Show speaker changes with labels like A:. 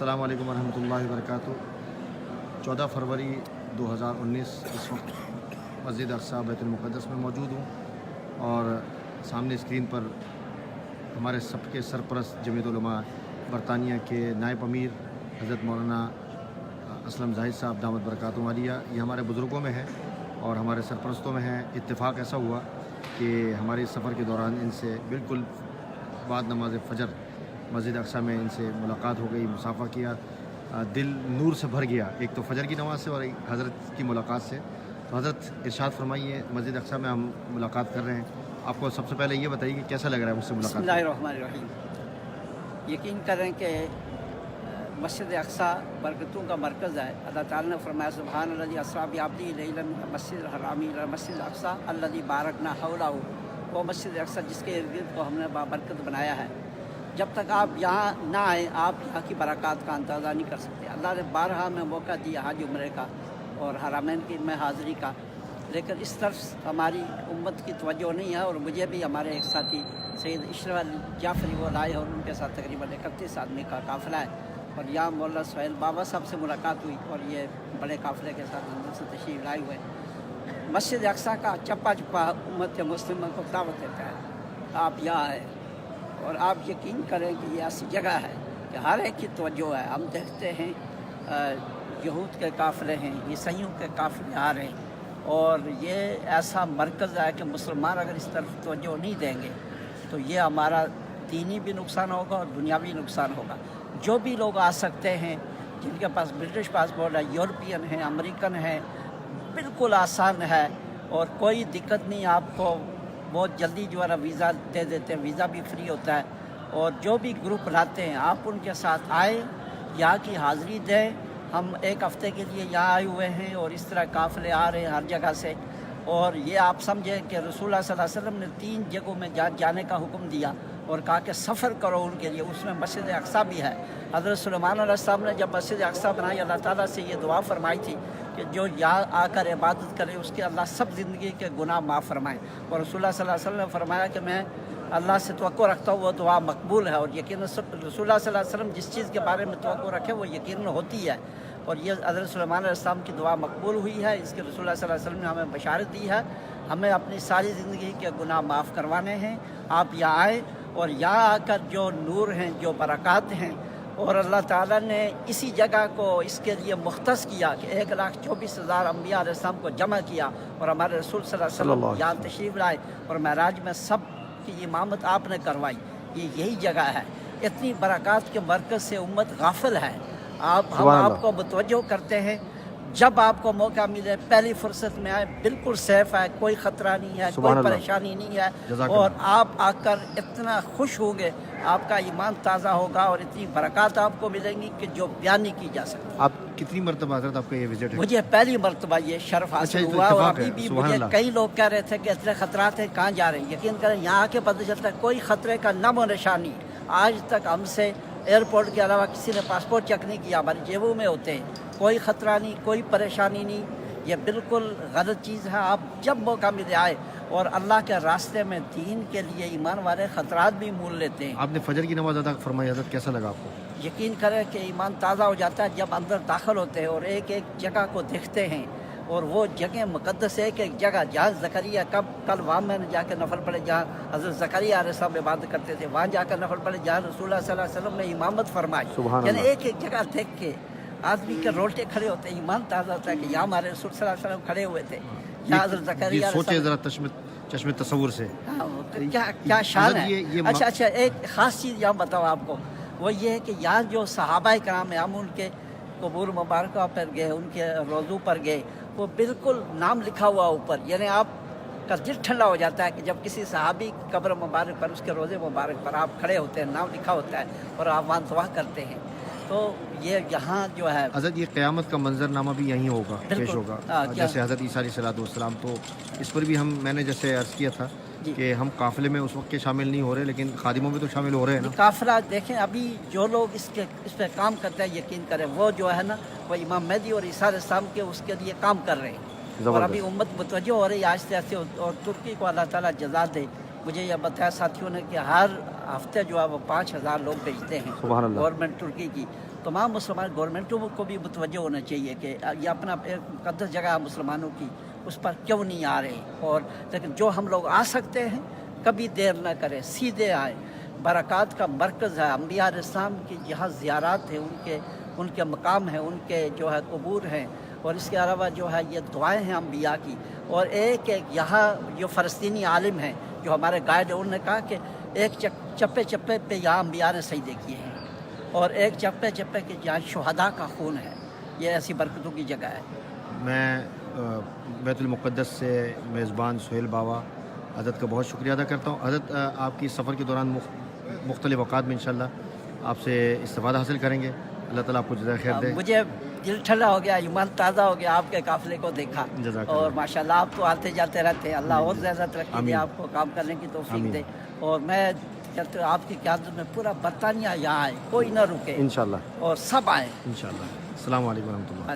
A: अस्सलाम वालेकुम वरहमतुल्लाहि वबरकातुहू। 14 फरवरी 2019 इस वक्त मस्जिद अक़सा बैतुल मुक़द्दस में मौजूद हूँ और सामने स्क्रीन पर हमारे सबके सरपरस्त जमीयत उलमा बरतानिया के नायब अमीर हज़रत मौलाना असलम ज़ाहिद साहब दामत बरकातुहू आलिया, ये हमारे बुज़ुर्गों में है और हमारे सरपरस्तों में है। इत्तेफ़ाक ऐसा हुआ कि हमारे सफ़र के दौरान इनसे बिल्कुल बाद नमाज फ़जर मस्जिद अक़सा में इनसे मुलाकात हो गई, मुसाफ़ा किया, दिल नूर से भर गया। एक तो फ़जर की नमाज़ से और एक हज़रत की मुलाकात से। तो हज़रत इरशाद फरमाइए, मस्जिद अक़सा में हम मुलाकात कर रहे हैं, आपको सबसे पहले ये बताइए कि कैसा लग रहा है मुझसे मुलाकात?
B: बिस्मिल्लाहिर्रहमानिर्रहीम। यकीन करें कि मस्जिद अक़सा बरकतों का मरकज़ है। अल्लाह ताला ने फरमाया सुब्हानल्लज़ी अस्रा बिअब्दिही लैलन मिनल मस्जिदिल हरामी इलल मस्जिदिल अक़सा अल्लज़ी बारकना हौलहू। वो मस्जिद अक़सा जिसके इर्द गिर्द को हमने बाबरकत बनाया है। जब तक आप यहाँ ना आए आप यहाँ की बरक़ात का अंदाज़ा नहीं कर सकते। अल्लाह ने बारहा में मौका दिया हज उम्रे का और हरामैन की में हाज़िरी का, लेकिन इस तरफ हमारी उम्मत की तवज्जो नहीं है। और मुझे भी हमारे एक साथी सैयद इशरफ अली जाफ़री वो लाए और उनके साथ तकरीबन 31 आदमी का काफ़िला है और यहाँ मौलाना सुहेल बाबा साहब से मुलाकात हुई और ये बड़े काफ़िले के साथ अंदर से तशरीफ़ लाए हुए। मस्जिद अक़सा का चप्पा चप्पा उम्मत मुस्लिम को दावत देता है, आप यहाँ आए और आप यकीन करें कि ये ऐसी जगह है कि हर एक की तवज्जो है। हम देखते हैं यहूद के काफ़िले हैं, ईसाइयों के काफ़िले आ रहे हैं और ये ऐसा मरकज़ है कि मुसलमान अगर इस तरफ तवज्जो नहीं देंगे तो ये हमारा दीनी भी नुकसान होगा और दुनियावी नुकसान होगा। जो भी लोग आ सकते हैं जिनके पास ब्रिटिश पासपोर्ट है, यूरोपियन है, अमेरिकन है, बिल्कुल आसान है और कोई दिक्कत नहीं। आपको बहुत जल्दी जो है ना वीज़ा दे देते हैं, वीज़ा भी फ्री होता है। और जो भी ग्रुप लाते हैं आप उनके साथ आए, यहाँ की हाज़िरी दें। हम एक हफ़्ते के लिए यहाँ आए हुए हैं और इस तरह काफ़िले आ रहे हैं हर जगह से। और ये आप समझें कि रसूलुल्लाह सल्लल्लाहु अलैहि वसल्लम ने 3 जगहों में जाने का हुक्म दिया और कहा कि सफ़र करो उनके लिए, उसमें मस्जिद अक़सा भी है। हज़रत सुलेमान अलैहिस्सलाम ने जब मस्जिद अक़सा बनाई अल्लाह ताला से ये दुआ फरमाई थी कि जो यहाँ आकर इबादत करे उसके अल्लाह सब ज़िंदगी के गुनाह माफ़ फरमाए। और रसूलुल्लाह सल्लल्लाहु अलैहि वसल्लम ने फरमाया कि मैं अल्लाह से तवक्को रखता हूँ, वो दुआ मकबूल है। और यकीनन रसूलुल्लाह सल्लल्लाहु अलैहि वसल्लम जिस चीज़ के बारे में तवक्को रखे वो यकीनन होती है। और ये हज़रत सुलेमान अलैहिस्सलाम की दुआ मकबूल हुई है। इसके रसूलुल्लाह सल्लल्लाहु अलैहि वसल्लम ने हमें बशारत दी है, हमें अपनी सारी ज़िंदगी के गुनाह माफ़ करवाने हैं। आप यहाँ आए और यहाँ आकर जो नूर हैं, जो बरक़ात हैं, और अल्लाह ताला ने इसी जगह को इसके लिए मुख्तस किया कि 1,24,000 अम्बिया अलैहिस्सलाम को जमा किया और हमारे रसूल सल्लल्लाहु अलैहि वसल्लम यहाँ तशरीफ़ लाए और महराज में सब की इमामत आपने करवाई। ये यही जगह है। इतनी बरक़ात के मरकज़ से उम्मत गाफिल है। हम आपको मुतवज्जो करते हैं, जब आपको मौका मिले पहली फुर्सत में आए। बिल्कुल सेफ़ है, कोई ख़तरा नहीं है, कोई परेशानी नहीं है और आप आकर इतना खुश होंगे, आपका ईमान ताज़ा होगा और इतनी बरक़ात आपको मिलेंगी कि जो बयान नहीं की जा सकती।
A: आप कितनी मरतबा हज़रत आपका ये विज़िट है?
B: मुझे पहली मरतबा ये शर्फ हासिल हुआ और अभी भी मुझे कई लोग कह रहे थे कि इतने ख़तरात हैं, कहाँ जा रहे हैं। यकीन करें यहाँ आके पता चलता है कोई ख़तरे का नामो निशान नहीं। आज तक हमसे एयरपोर्ट के अलावा किसी ने पासपोर्ट चेक नहीं किया, हमारी जेबों में होते हैं। कोई ख़तरा नहीं, कोई परेशानी नहीं। ये बिल्कुल गलत चीज़ है। आप जब मौका मिले आए और अल्लाह के रास्ते में दीन के लिए ईमान वाले ख़तरात भी मोल लेते हैं।
A: आपने फ़जर की नमाज़ अदा फरमाई, हज़रत कैसा लगा आपको?
B: यकीन करें कि ईमान ताज़ा हो जाता है जब अंदर दाखिल होते हैं और एक एक जगह को देखते हैं। और वो जगह मुक़द्दस है कि एक जगह जहाँ ज़करिया कल वहाँ मैंने जाकर नफल पढ़े, जहाँ हज़रत ज़करिया अलैहिस्सलाम इबादत करते थे, वहाँ जाकर नफल पढ़े, जहाँ रसूलुल्लाह सल्लल्लाहु अलैहि वसल्लम ने इमामत फरमाई। यानी एक एक जगह देख के आदमी के रोटे खड़े होते हैं, ईमान ताज़ा होता है कि यहाँ हमारे रसूल सल्लल्लाहु अलैहि वसल्लम खड़े हुए थे। यहाँ हज़रत ज़करिया
A: सोचे ज़रा चश्मे तसव्वुर से
B: क्या शान है। अच्छा, एक ख़ास चीज़ यहाँ बताओ आपको, वो ये है कि यहाँ जो सहाबाए कराम हैं, हम उनके कबूर मुबारक पर गए, उनके रोज़ू पर गए, वो बिल्कुल नाम लिखा हुआ ऊपर। यानी आप का दिल ठंडा हो जाता है कि जब किसी सहाबी कब्र मुबारक पर, उसके रोज़े मुबारक पर आप खड़े होते हैं, नाम लिखा होता है और आप वहाँ दुआ करते हैं। तो ये यहाँ जो है
A: हज़रत ये क़यामत का मंजरनामा भी यहीं होगा, पेश होगा। जैसे हज़रत ईसा अलैहिस्सलाम, तो इस पर भी मैंने जैसे अर्ज़ किया था कि हम काफ़िले में उस वक्त के शामिल नहीं हो रहे, लेकिन खादिमों में तो शामिल हो रहे हैं ना।
B: काफ़िला देखें, अभी जो लोग इस पर काम करते हैं, यकीन करें वो जो है ना, वो इमाम मेहदी और ईसा अलैहिस्सलाम के उसके लिए काम कर रहे हैं। और अभी उम्मत मुतवज्जो हो रही है आहिस्ते आहिस्ते। और तुर्की को अल्लाह ताला जज़ा दे, मुझे यह बताया साथियों ने कि हर हफ्ते जो है वो 5,000 लोग भेजते हैं
A: सुभान अल्लाह।
B: गवर्नमेंट तुर्की की। तमाम मुसलमान गवर्नमेंटों को भी मुतवज्जो होना चाहिए कि ये अपना एक मुक़द्दस जगह है मुसलमानों की, उस पर क्यों नहीं आ रहे। और लेकिन जो हम लोग आ सकते हैं कभी देर न करें, सीधे आए। बरक़ात का मरकज़ है, अंबिया अलैहिस्सलाम की जहाँ ज़ियारत है, उनके मकाम हैं, उनके जो है कबूर हैं, और इसके अलावा जो है ये दुआएं हैं अंबिया की। और एक यहाँ जो फ़लस्तीनी आलिम हैं जो हमारे गाइड हैं, उन्होंने कहा कि एक चप्पे चप्पे पे यहाँ अंबिया ने सजदे किए हैं, और एक चप्पे चप्पे के जहाँ शुहदा का खून है। ये ऐसी बरकतों की जगह है।
A: मैं बैतुल मुक़द्दस से मेज़बान सुहेल बावा हज़रत का बहुत शुक्रिया अदा करता हूँ। हज़रत आपकी सफ़र के दौरान मुख्तलिफ़ औक़ात में इंशाअल्लाह आपसे इस्तिफ़ादा हासिल करेंगे। अल्लाह ताला आपको जज़ाए खैर दे।
B: मुझे दिल ठंडा हो गया, ईमान ताज़ा हो गया आपके काफ़िले को देखा,
A: जज़ाकल्लाह।
B: और माशाल्लाह आप तो आते जाते रहते हैं। अल्लाह और ज़्यादा तरक्की दे,
A: आमीन।
B: आपको काम करने की तौफ़ीक
A: आमीन।
B: दे। और मैं कहते हूँ आपकी क़यादत में पूरा बरतानिया यहाँ आए, कोई ना रुके
A: इंशाअल्लाह
B: और सब आए।
A: इंशाअल्लाह। अस्सलामु अलैकुम व रहमतुल्लाह।